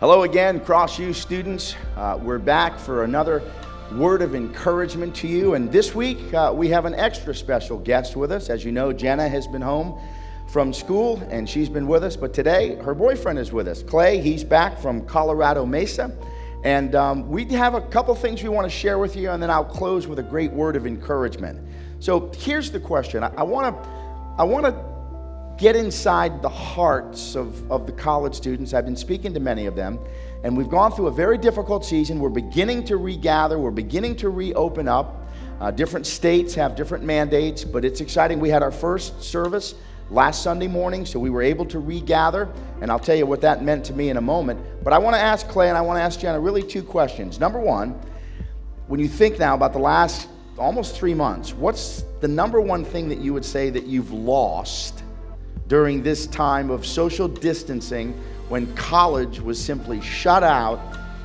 Hello again, CrossU students. We're back for another word of encouragement to you. And this week, we have an extra special guest with us. As you know, Jenna has been home from school, and she's been with us. But today, her boyfriend is with us, Clay. He's back from Colorado Mesa. And we have a couple things we want to share with you, and then I'll close with a great word of encouragement. So here's the question. I want to get inside the hearts of the college students. I've been speaking to many of them, and we've gone through a very difficult season. We're beginning to regather. We're beginning to reopen up. Different states have different mandates, but it's exciting. We had our first service last Sunday morning, so we were able to regather, and I'll tell you what that meant to me in a moment. But I want to ask Clay and I want to ask Jenna really two questions. Number one, when you think now about the last almost 3 months, what's the number one thing that you would say that you've lost during this time of social distancing when college was simply shut out,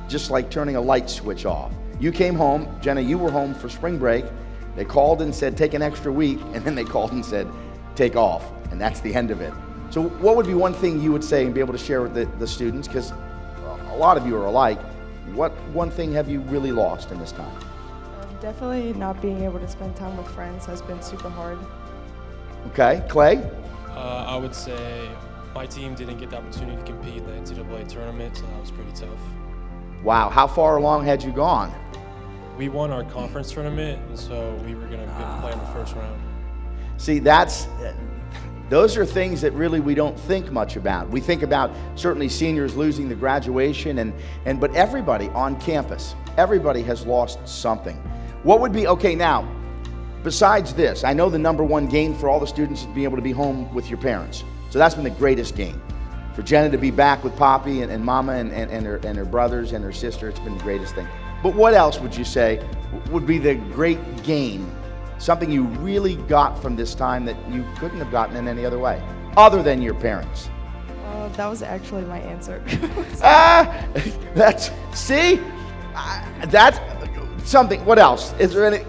just like turning a light switch off? You came home, Jenna, you were home for spring break. They called and said, take an extra week, and then they called and said, take off, and that's the end of it. So what would be one thing you would say and be able to share with the students? Because a lot of you are alike. What one thing have you really lost in this time? Definitely not being able to spend time with friends has been super hard. Okay, Clay? I would say my team didn't get the opportunity to compete in the NCAA tournament, so that was pretty tough. Wow, how far along had you gone? We won our conference tournament, and so we were going to play in the first round. See, those are things that really we don't think much about. We think about certainly seniors losing the graduation, but everybody on campus, everybody has lost something. What would be, okay, now, besides this, I know the number one gain for all the students is being able to be home with your parents. So that's been the greatest gain. For Jenna to be back with Poppy and Mama and her brothers and her sister, it's been the greatest thing. But what else would you say would be the great gain? Something you really got from this time that you couldn't have gotten in any other way, other than your parents? That was actually my answer. That's something. What else? Is there any?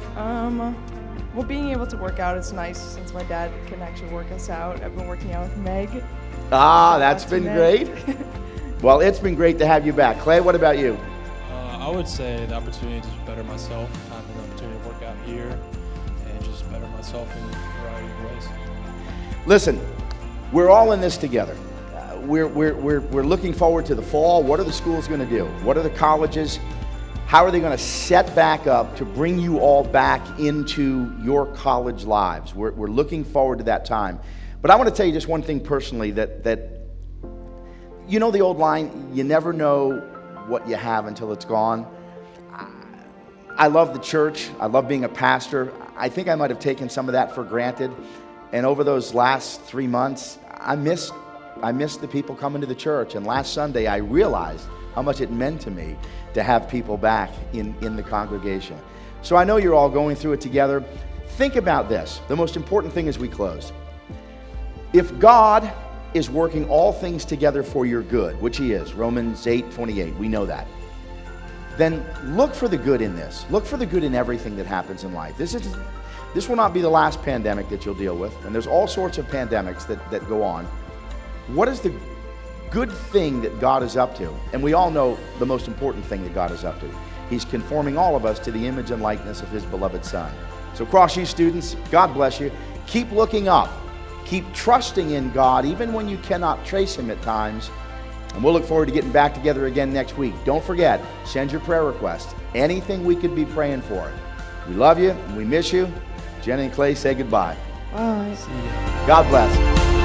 Well, being able to work out is nice since my dad can actually work us out. I've been working out with Meg. That's been great. Well, it's been great to have you back. Clay, what about you? I would say the opportunity to better myself, having the opportunity to work out here, and just better myself in a variety of ways. Listen, we're all in this together. We're looking forward to the fall. What are the schools going to do? What are the colleges? How are they going to set back up to bring you all back into your college lives? We're looking forward to that time. But I want to tell you just one thing personally, that you know the old line, you never know what you have until it's gone. I love the church. I love being a pastor. I think I might have taken some of that for granted. And over those last 3 months, I missed the people coming to the church. And last Sunday, I realized how much it meant to me to have people back in the congregation. So I know you're all going through it together. Think about this. The most important thing as we close. If God is working all things together for your good, which He is, Romans 8:28, we know that, then look for the good in this. Look for the good in everything that happens in life. This will not be the last pandemic that you'll deal with, and there's all sorts of pandemics that go on. What is the good thing that God is up to? And we all know the most important thing that God is up to. He's conforming all of us to the image and likeness of His beloved Son. So CrossU students, God bless you. Keep looking up. Keep trusting in God, even when you cannot trace Him at times. And we'll look forward to getting back together again next week. Don't forget, send your prayer requests. Anything we could be praying for. We love you and we miss you. Jenna and Clay say goodbye. Bye. See ya. God bless.